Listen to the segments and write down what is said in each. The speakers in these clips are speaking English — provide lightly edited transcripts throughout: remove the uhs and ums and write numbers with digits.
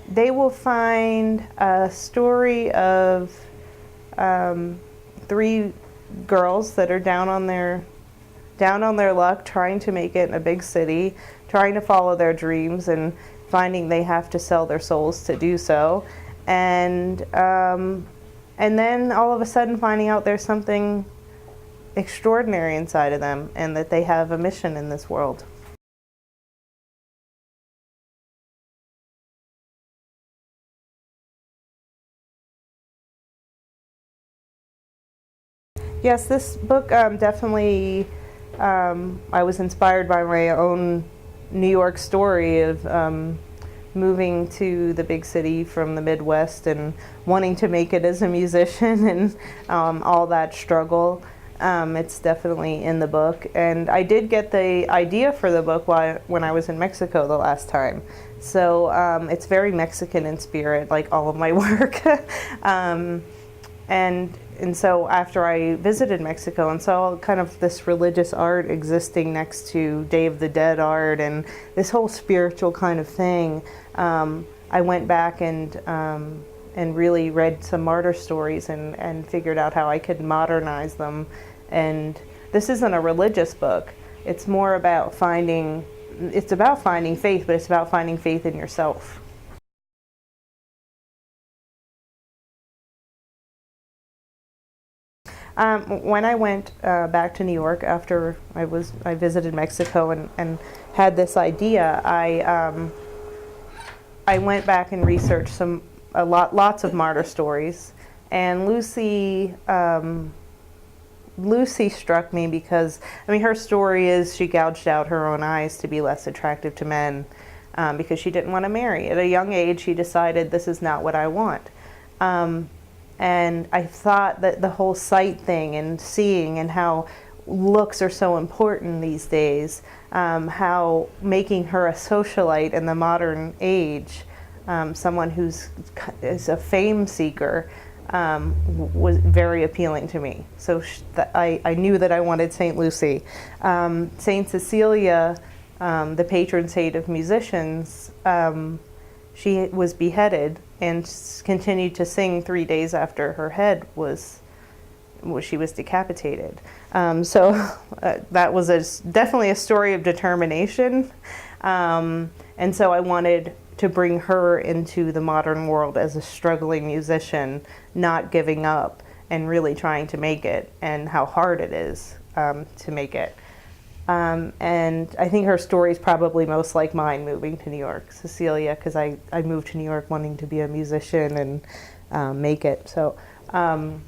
they will find a story of three girls that are down on their luck, trying to make it in a big city, trying to follow their dreams, and finding they have to sell their souls to do so, and then all of a sudden finding out there's something extraordinary inside of them and that they have a mission in this world. Yes, this book definitely, I was inspired by my own New York story of moving to the big city from the Midwest and wanting to make it as a musician and all that struggle. It's definitely in the book, and I did get the idea for the book when I was in Mexico the last time. So it's very Mexican in spirit, like all of my work. And so after I visited Mexico and saw kind of this religious art existing next to Day of the Dead art and this whole spiritual kind of thing, I went back and really read some martyr stories and figured out how I could modernize them. And this isn't a religious book. It's more about finding faith, but it's about finding faith in yourself. When I went back to New York after I visited Mexico and had this idea, I went back and researched lots of martyr stories, and Lucy struck me because, I mean, her story is she gouged out her own eyes to be less attractive to men because she didn't want to marry. At a young age, she decided, this is not what I want. And I thought that the whole sight thing and seeing and how looks are so important these days, how making her a socialite in the modern age, someone is a fame seeker, was very appealing to me. So I knew that I wanted St. Lucy. St. Cecilia, the patron saint of musicians, she was beheaded and continued to sing 3 days after her head she was decapitated. So that was definitely a story of determination. And so I wanted to bring her into the modern world as a struggling musician, not giving up and really trying to make it, and how hard it is to make it. And I think her story is probably most like mine, moving to New York, Cecilia, because I moved to New York wanting to be a musician and make it. So, and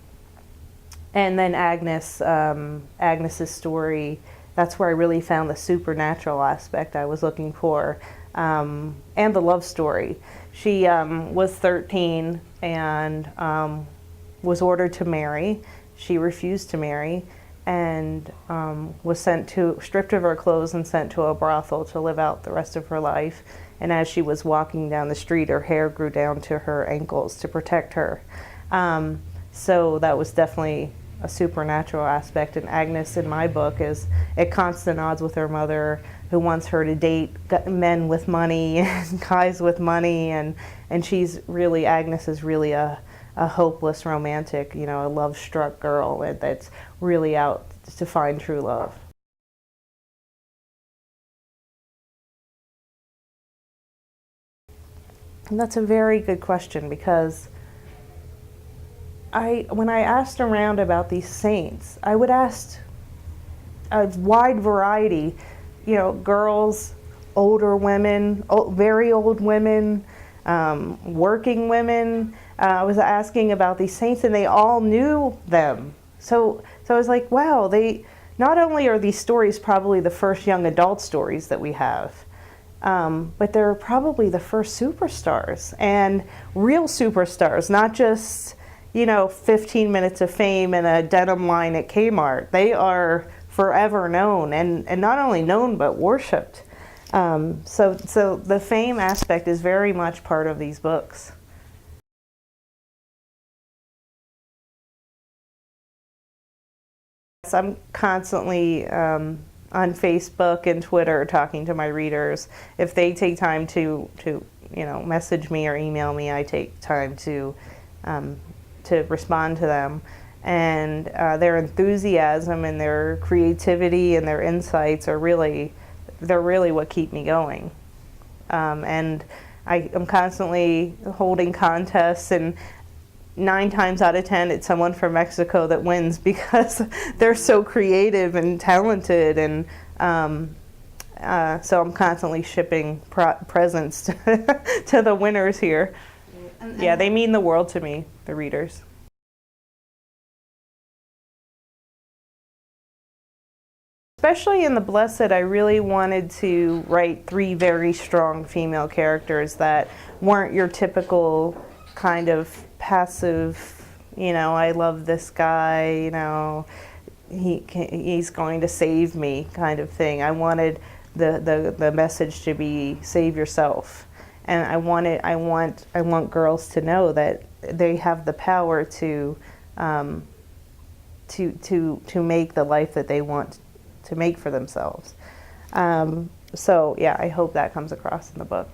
then Agnes's story, that's where I really found the supernatural aspect I was looking for, and the love story. She was 13 and was ordered to marry. She refused to marry, and was stripped of her clothes and sent to a brothel to live out the rest of her life. And as she was walking down the street, her hair grew down to her ankles to protect her. So that was definitely a supernatural aspect. And Agnes, in my book, is at constant odds with her mother, who wants her to date men with money and guys with money. And Agnes is really a hopeless romantic, a love-struck girl that's really out to find true love. And that's a very good question, because when I asked around about these saints, I would ask a wide variety, girls, older women, very old women, working women. I was asking about these saints, and they all knew them. So I was like, wow, not only are these stories probably the first young adult stories that we have, but they're probably the first superstars, and real superstars, not just, 15 minutes of fame and a denim line at Kmart. They are forever known, and not only known, but worshipped. So the fame aspect is very much part of these books. I'm constantly on Facebook and Twitter talking to my readers. If they take time to message me or email me, I take time to respond to them. And their enthusiasm and their creativity and their insights are they're really what keep me going. And I'm constantly holding contests, and 9 times out of 10 it's someone from Mexico that wins because they're so creative and talented. And so I'm constantly shipping presents to the winners here. Yeah, they mean the world to me, the readers. Especially in The Blessed, I really wanted to write 3 very strong female characters that weren't your typical kind of passive, I love this guy, he's going to save me kind of thing. I wanted the message to be save yourself. And I want girls to know that they have the power to make the life that they want to make for themselves. So yeah, I hope that comes across in the book.